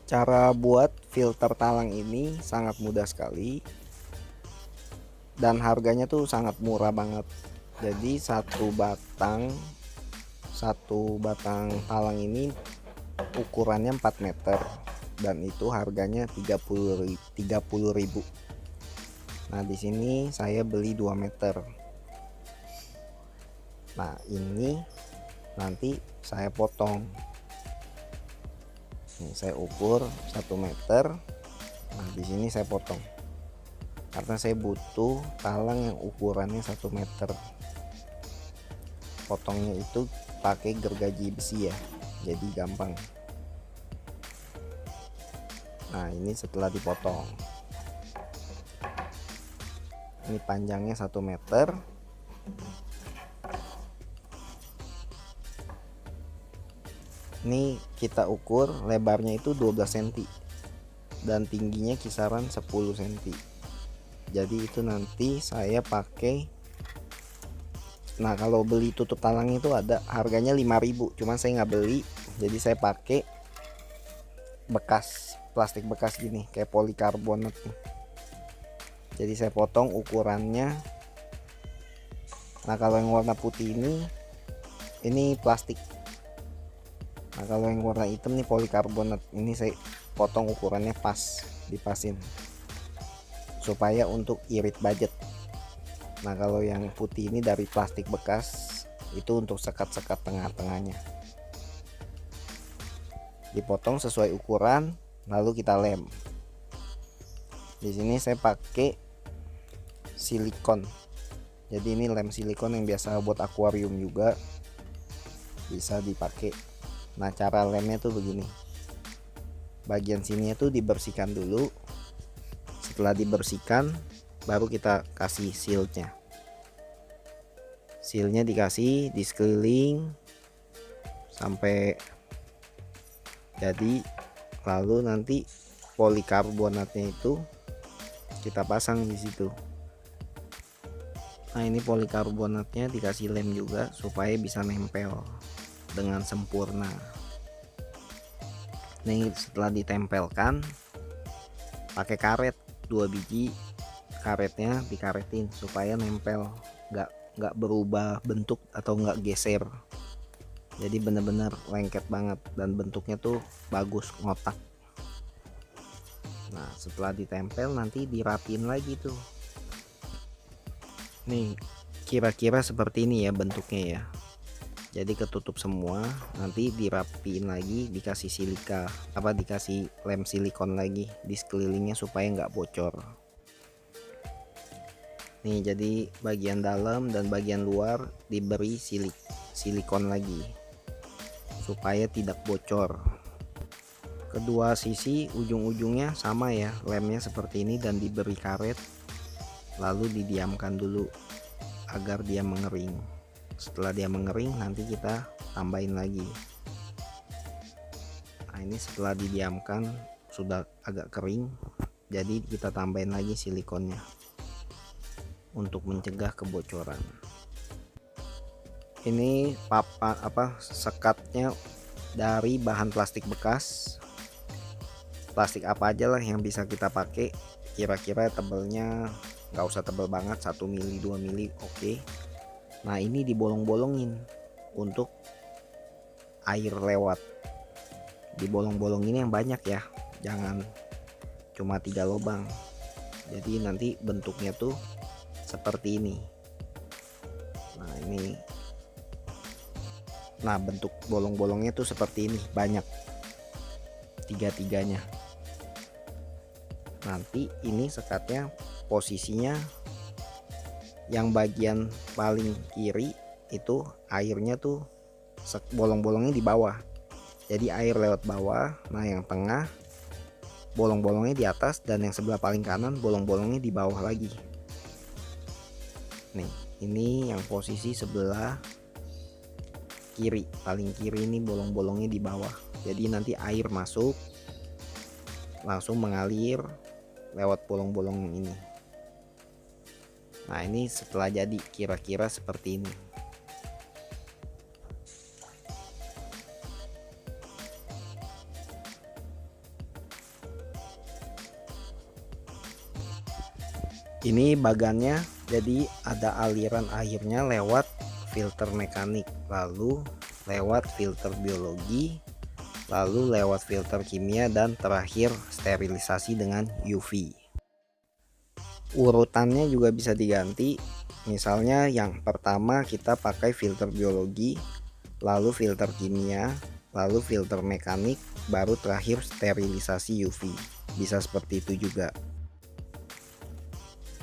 Cara buat filter talang ini sangat mudah sekali dan harganya tuh sangat murah banget. Jadi satu batang talang ini ukurannya 4 meter dan itu harganya 30.000. Nah, di sini saya beli 2 meter. Nah, ini nanti saya potong. Nih, saya ukur 1 meter. Nah, di sini saya potong karena saya butuh talang yang ukurannya 1 meter. Potongnya itu pakai gergaji besi ya, jadi gampang. Nah, ini setelah dipotong, ini panjangnya 1 meter. Ini kita ukur lebarnya itu 12 cm dan tingginya kisaran 10 cm. Jadi itu nanti saya pakai. Nah, kalau beli tutup talang itu ada harganya 5.000, cuman saya nggak beli, jadi saya pakai bekas, plastik bekas gini kayak polikarbonat nih. Jadi saya potong ukurannya. Nah, kalau yang warna putih ini plastik. Nah, kalau yang warna hitam nih polikarbonat. Ini saya potong ukurannya pas, dipasin supaya untuk irit budget. Nah, kalau yang putih ini dari plastik bekas, itu untuk sekat-sekat tengah-tengahnya. Dipotong sesuai ukuran, lalu kita lem. Di sini saya pakai silikon. Jadi ini lem silikon yang biasa buat akuarium juga bisa dipakai. Nah, cara lemnya tuh begini. Bagian sini itu dibersihkan dulu. Setelah dibersihkan, baru kita kasih sealnya. Sealnya dikasih di sekeliling sampai jadi. Lalu nanti polikarbonatnya itu kita pasang di situ. Nah, ini polikarbonatnya dikasih lem juga supaya bisa nempel dengan sempurna. Nih, setelah ditempelkan pakai karet 2 biji, karetnya dikaretin supaya nempel, nggak berubah bentuk atau nggak geser. Jadi bener-bener lengket banget dan bentuknya tuh bagus, ngotak. Nah, setelah ditempel nanti dirapin lagi tuh. Nih, kira-kira seperti ini ya bentuknya ya. Jadi ketutup semua, nanti dirapiin lagi, dikasih dikasih lem silikon lagi di sekelilingnya supaya nggak bocor. Nih, jadi bagian dalam dan bagian luar diberi silikon lagi supaya tidak bocor. Kedua sisi ujung-ujungnya sama ya, lemnya seperti ini dan diberi karet, lalu didiamkan dulu agar dia mengering. Setelah dia mengering nanti kita tambahin lagi. Nah, ini setelah didiamkan sudah agak kering, jadi kita tambahin lagi silikonnya untuk mencegah kebocoran. Ini sekatnya dari bahan plastik bekas. Plastik apa aja lah yang bisa kita pakai. Kira-kira tebelnya nggak usah tebel banget, 1 mili 2 mili oke. Nah, ini dibolong-bolongin untuk air lewat. Dibolong-bolongin yang banyak ya, jangan cuma 3 lubang. Jadi nanti bentuknya tuh seperti ini. Nah, bentuk bolong-bolongnya tuh seperti ini, banyak, tiga-tiganya. Nanti ini sekatnya posisinya yang bagian paling kiri itu airnya tuh bolong-bolongnya di bawah, jadi air lewat bawah. Nah, yang tengah bolong-bolongnya di atas dan yang sebelah paling kanan bolong-bolongnya di bawah lagi. Nih, ini yang posisi sebelah kiri, paling kiri ini bolong-bolongnya di bawah, jadi nanti air masuk langsung mengalir lewat bolong-bolong ini. Nah, ini setelah jadi kira-kira seperti ini. Ini bagannya, jadi ada aliran airnya lewat filter mekanik, lalu lewat filter biologi, lalu lewat filter kimia, dan terakhir sterilisasi dengan UV. Urutannya juga bisa diganti, misalnya yang pertama kita pakai filter biologi, lalu filter kimia, lalu filter mekanik, baru terakhir sterilisasi UV. Bisa seperti itu juga.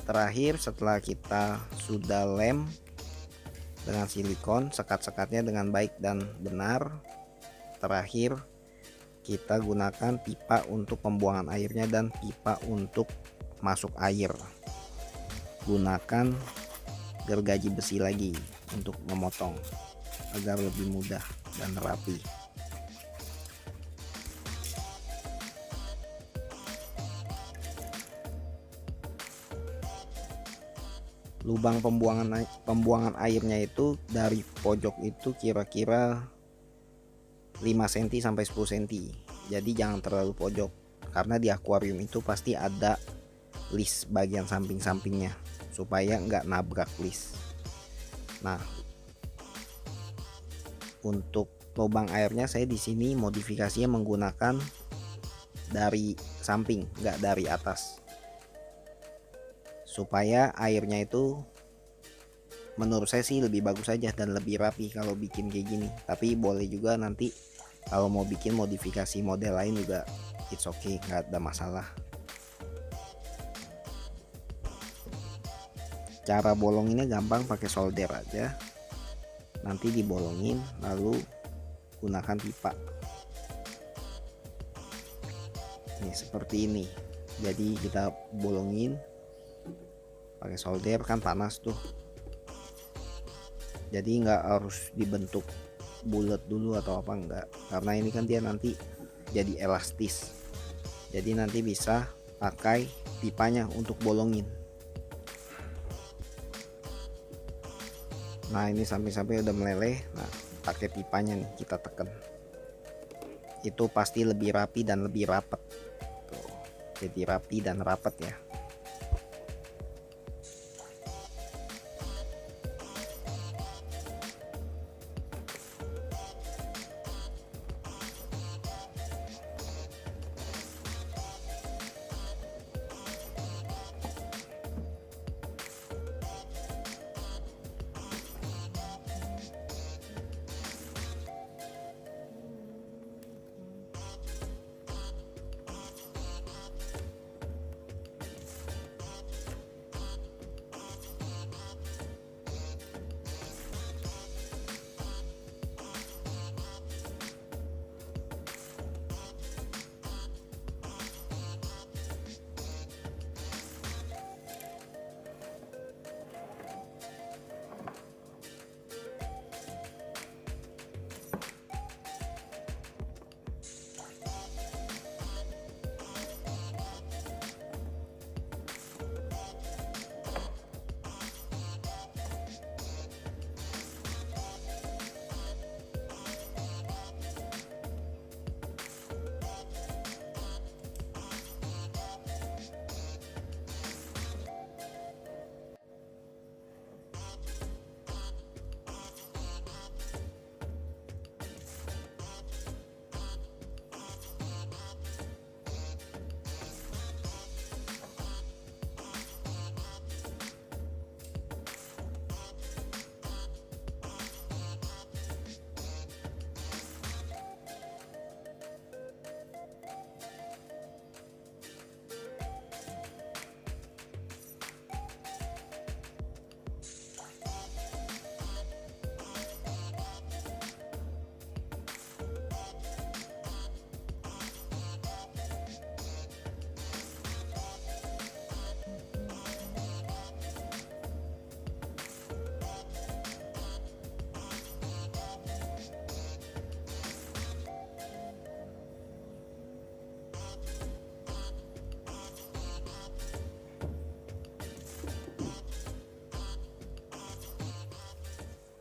Terakhir, setelah kita sudah lem dengan silikon, sekat-sekatnya dengan baik dan benar, terakhir kita gunakan pipa untuk pembuangan airnya dan pipa untuk masuk air. Gunakan gergaji besi lagi untuk memotong agar lebih mudah dan rapi. Lubang pembuangan airnya itu dari pojok itu kira-kira 5 cm sampai 10 cm. Jadi jangan terlalu pojok, karena di akuarium itu pasti ada list bagian samping-sampingnya supaya nggak nabrak list. Nah, untuk lubang airnya saya di sini modifikasinya menggunakan dari samping, nggak dari atas, supaya airnya itu menurut saya sih lebih bagus aja dan lebih rapi kalau bikin kayak gini. Tapi boleh juga nanti kalau mau bikin modifikasi model lain juga it's okay, nggak ada masalah. Cara bolonginnya gampang, pakai solder aja, nanti dibolongin lalu gunakan pipa. Nih seperti ini, jadi kita bolongin pakai solder, kan panas tuh, jadi nggak harus dibentuk bulat dulu atau apa, enggak, karena ini kan dia nanti jadi elastis, jadi nanti bisa pakai pipanya untuk bolongin. Nah ini samping-samping udah meleleh, nah pakai pipanya nih kita tekan, itu pasti lebih rapi dan lebih rapet tuh, jadi rapi dan rapet ya.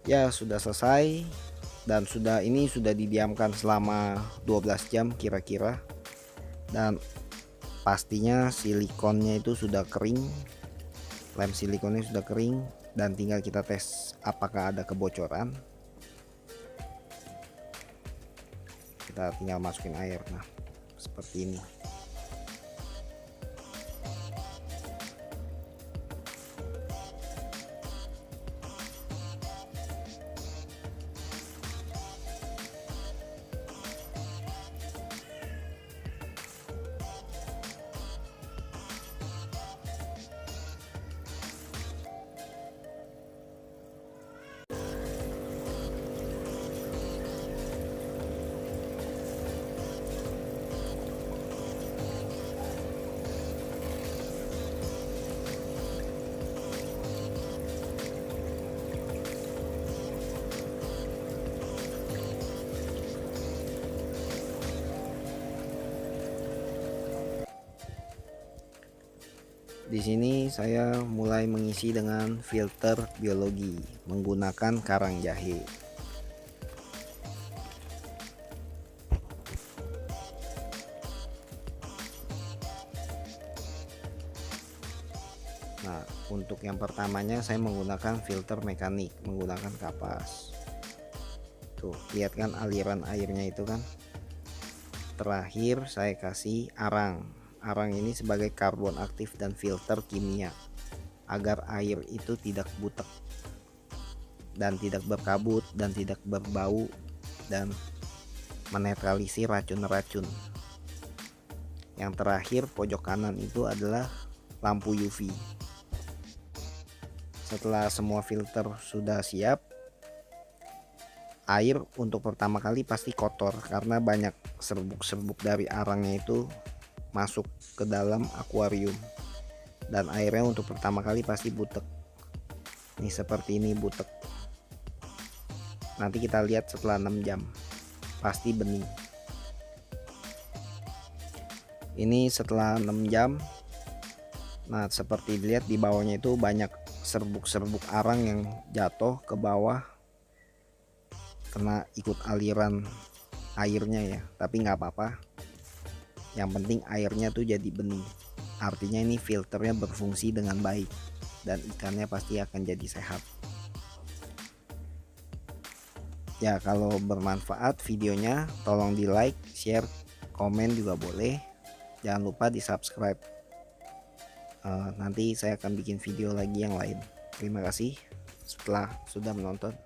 Ya sudah selesai, dan ini sudah didiamkan selama 12 jam kira-kira, dan pastinya silikonnya itu sudah kering Lem silikonnya sudah kering dan tinggal kita tes apakah ada kebocoran. Kita tinggal masukin air. Nah, seperti ini. Di sini saya mulai mengisi dengan filter biologi menggunakan karang jahe. Nah, untuk yang pertamanya saya menggunakan filter mekanik menggunakan kapas. Tuh, lihat kan aliran airnya itu kan. Terakhir saya kasih arang. Arang ini sebagai karbon aktif dan filter kimia agar air itu tidak butek dan tidak berkabut dan tidak berbau dan menetralisir racun-racun. Yang terakhir pojok kanan itu adalah lampu UV. Setelah semua filter sudah siap, air untuk pertama kali pasti kotor karena banyak serbuk-serbuk dari arangnya itu masuk ke dalam akuarium, dan airnya untuk pertama kali pasti butek. Ini seperti ini butek. Nanti kita lihat setelah 6 jam pasti bening. Ini setelah 6 jam. Nah, seperti dilihat di bawahnya itu banyak serbuk-serbuk arang yang jatuh ke bawah kena ikut aliran airnya ya, tapi nggak apa-apa. Yang penting airnya tuh jadi bening, artinya ini filternya berfungsi dengan baik dan ikannya pasti akan jadi sehat. Ya, kalau bermanfaat videonya tolong di like, share, komen juga boleh. Jangan lupa di subscribe. Nanti saya akan bikin video lagi yang lain. Terima kasih setelah sudah menonton.